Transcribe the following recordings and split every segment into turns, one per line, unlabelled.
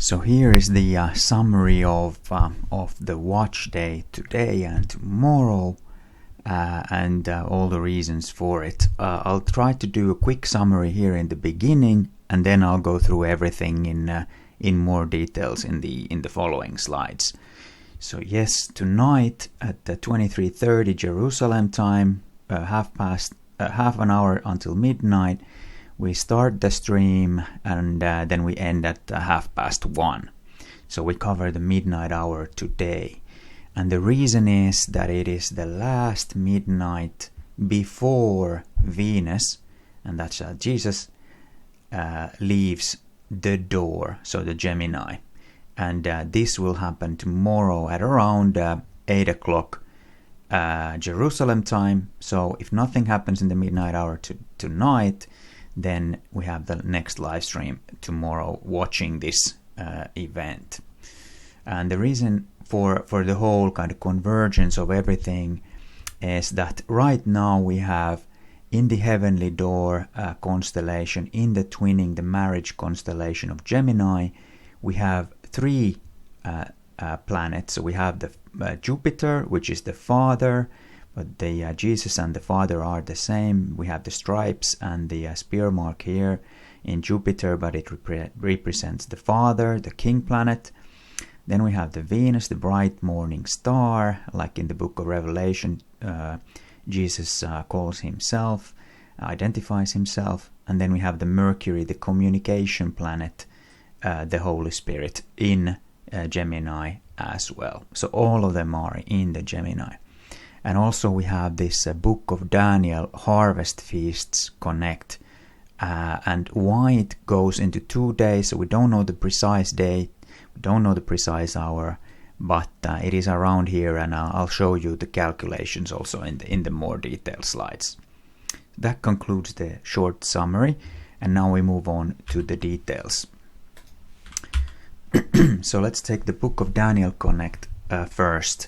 So here is the summary of the watch day today and tomorrow, and all the reasons for it. I'll try to do a quick summary here in the beginning, and then I'll go through everything in more details in the following slides. So yes, tonight at 23:30 Jerusalem time, half an hour until midnight, we start the stream, and then we end at 1:30. So we cover the midnight hour today. And the reason is that it is the last midnight before Venus, and that's Jesus, leaves the door, so the Gemini. And this will happen tomorrow at around 8 o'clock Jerusalem time. So if nothing happens in the midnight hour tonight, then we have the next live stream tomorrow watching this event. And the reason for the whole kind of convergence of everything is that right now we have in the heavenly door constellation, in the twinning, the marriage constellation of Gemini, we have three planets. So we have the Jupiter, which is the father, but the Jesus and the Father are the same. We have the stripes and the spear mark here in Jupiter, but it represents the Father, the king planet. Then we have the Venus, the bright morning star, like in the book of Revelation, Jesus calls himself, identifies himself. And then we have the Mercury, the communication planet, the Holy Spirit in Gemini as well. So all of them are in the Gemini. And also we have this book of Daniel, Harvest Feasts Connect. And why it goes into 2 days, so we don't know the precise date, we don't know the precise hour, but it is around here, and I'll show you the calculations also in the more detailed slides. That concludes the short summary, and now we move on to the details. So let's take the book of Daniel Connect first.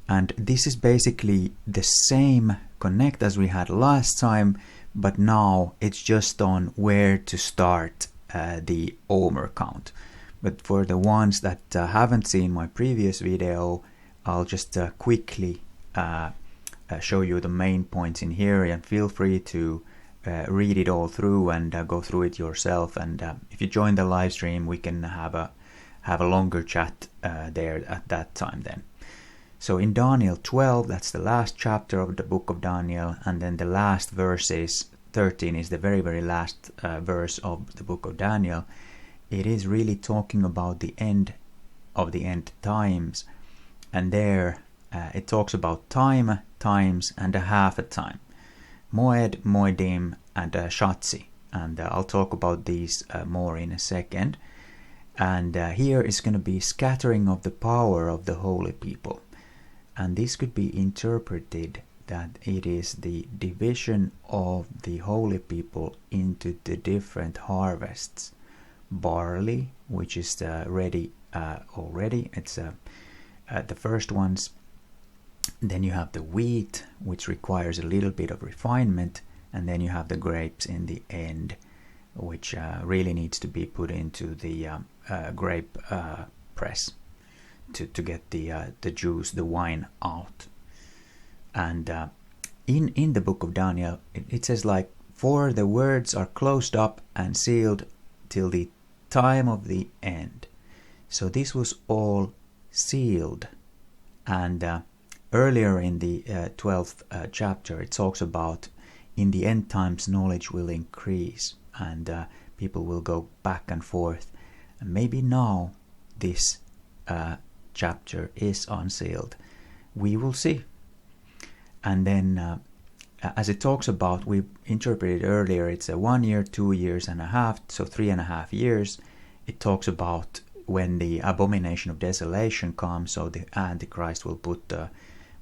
And this is basically the same connect as we had last time, but now it's just on where to start the Omer count. But for the ones that haven't seen my previous video, I'll just quickly show you the main points in here, and feel free to read it all through and go through it yourself. And if you join the live stream, we can have a longer chat there at that time then. So in Daniel 12, that's the last chapter of the book of Daniel, and then the last verses, 13 is the very, very last verse of the book of Daniel. It is really talking about the end of the end times, and there it talks about time, times, and a half a time. Moed, Moedim, and Shatzi. And I'll talk about these more in a second. And here is going to be scattering of the power of the holy people. And this could be interpreted that it is the division of the holy people into the different harvests. Barley, which is ready already, it's the first ones. Then you have the wheat, which requires a little bit of refinement. And then you have the grapes in the end, which really needs to be put into the grape press to get the juice, the wine out. And in the book of Daniel, it says like, for the words are closed up and sealed till the time of the end. So this was all sealed. And earlier in the 12th chapter, it talks about in the end times knowledge will increase, and people will go back and forth. And maybe now this chapter is unsealed. We will see. And then as it talks about, we interpreted earlier, it's a 1 year, 2 years and a half, so 3.5 years. It talks about when the abomination of desolation comes, so the Antichrist will put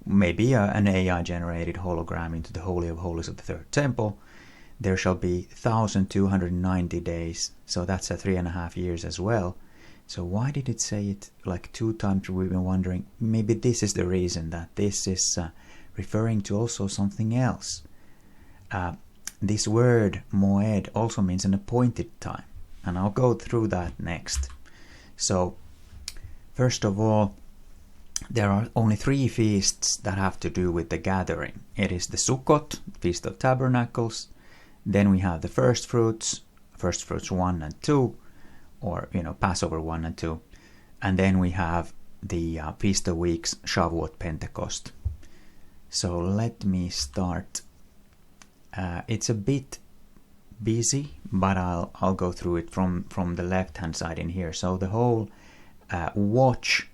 maybe an AI generated hologram into the Holy of Holies of the Third Temple. There shall be 1,290 days, so that's 3.5 years as well. So why did it say it like 2 times? We've been wondering, maybe this is the reason, that this is referring to also something else. This word moed also means an appointed time, and I'll go through that next. So first of all, there are only 3 feasts that have to do with the gathering. It is the Sukkot, Feast of Tabernacles. Then we have the Firstfruits 1 and 2, or Passover 1 and 2. And then we have the Feast of Weeks, Shavuot, Pentecost. So let me start. It's a bit busy, but I'll go through it from the left hand side in here. So the whole watch,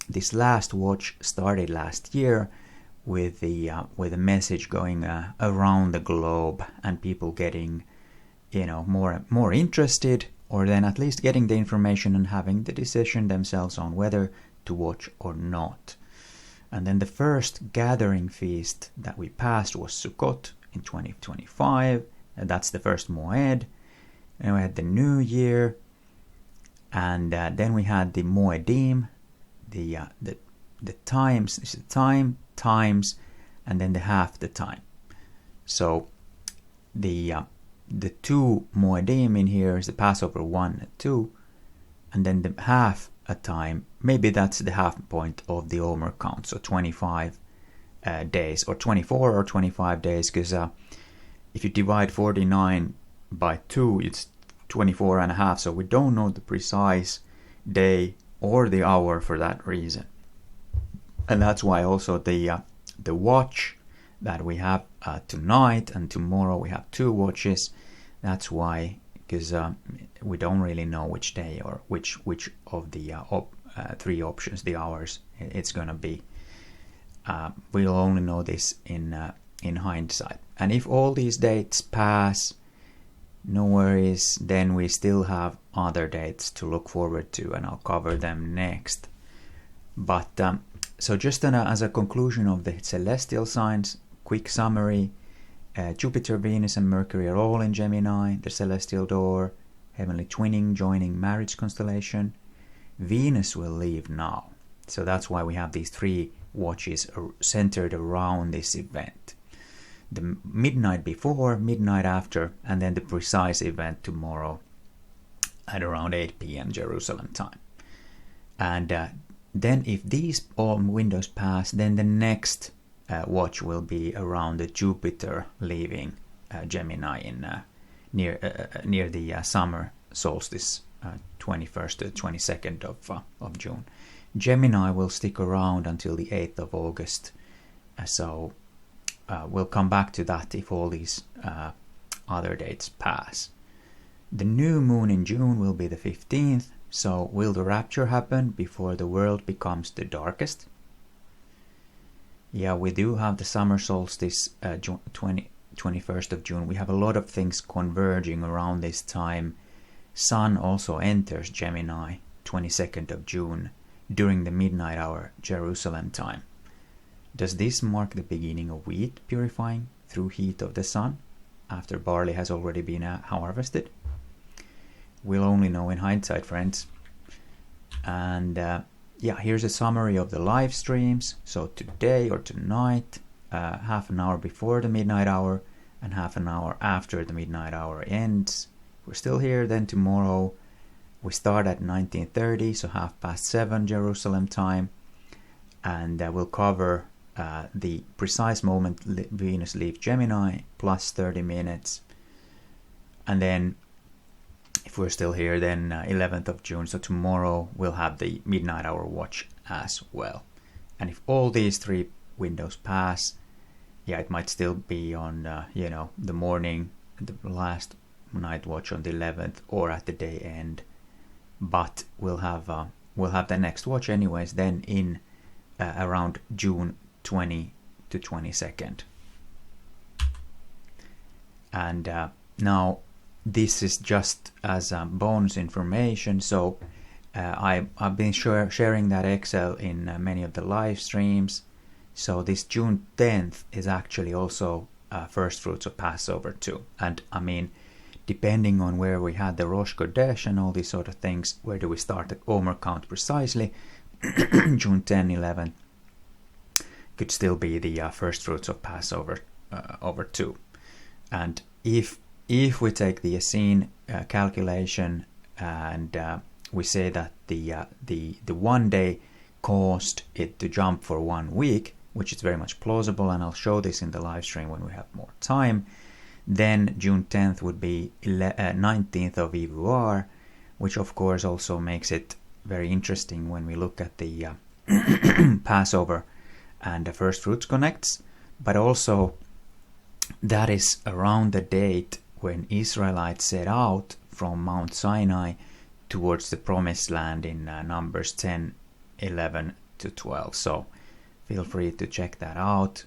this last watch started last year with the message going around the globe, and people getting more interested, or then at least getting the information and having the decision themselves on whether to watch or not. And then the first gathering feast that we passed was Sukkot in 2025, and that's the first Moed. And we had the New Year, and then we had the Moedim, the times, times, and then the half the time. So the 2 Moedim in here is the Passover 1 and 2, and then the half a time, maybe that's the half point of the Omer count, so 25 days, or 24 or 25 days, because if you divide 49 by 2, it's 24 and a half, so we don't know the precise day or the hour for that reason. And that's why also the watch that we have tonight and tomorrow, we have 2 watches. That's why, because we don't really know which day or which of the 3 options, the hours, it's gonna be. We'll only know this in hindsight. And if all these dates pass, no worries, then we still have other dates to look forward to, and I'll cover them next. But so just as a conclusion of the celestial signs, quick summary: Jupiter, Venus, and Mercury are all in Gemini, the celestial door, heavenly twinning, joining marriage constellation. Venus will leave now, so that's why we have these 3 watches centered around this event. The midnight before, midnight after, and then the precise event tomorrow at around 8 p.m. Jerusalem time. And then if these all windows pass, then the next watch will be around the Jupiter leaving Gemini in near the summer solstice, 21st to 22nd of June. Gemini will stick around until the 8th of August, so we'll come back to that if all these other dates pass. The new moon in June will be the 15th, so will the rapture happen before the world becomes the darkest? Yeah, we do have the summer solstice, 21st of June. We have a lot of things converging around this time. Sun also enters Gemini, 22nd of June, during the midnight hour Jerusalem time. Does this mark the beginning of wheat purifying through heat of the sun, after barley has already been harvested? We'll only know in hindsight, friends. And here's a summary of the live streams. So today or tonight, half an hour before the midnight hour and half an hour after the midnight hour ends. We're still here. Then tomorrow we start at 19:30, so 7:30 Jerusalem time, and we'll cover the precise moment Venus leaves Gemini plus 30 minutes. And then if we're still here, then 11th of June, so tomorrow we'll have the midnight hour watch as well. And if all these 3 windows pass, it might still be on the morning, the last night watch on the 11th, or at the day end. But we'll have the next watch anyways then in around June 20 to 22nd. And now this is just as bonus information, so I've been sharing that Excel in many of the live streams. So this June 10th is actually also first fruits of Passover too. And I mean, depending on where we had the Rosh Chodesh and all these sort of things, where do we start the Omer count precisely, June 10, 11 could still be the first fruits of Passover over too. And if we take the Essene calculation and we say that the one day caused it to jump for 1 week, which is very much plausible, and I'll show this in the live stream when we have more time. Then June 10th would be 19th of Ivoire, which of course also makes it very interesting when we look at the Passover and the First Fruits connects, but also that is around the date when Israelites set out from Mount Sinai towards the Promised Land in Numbers 10, 11 to 12. So feel free to check that out.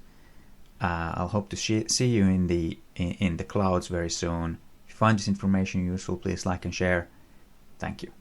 I'll hope to see you in the clouds very soon. If you find this information useful, please like and share. Thank you.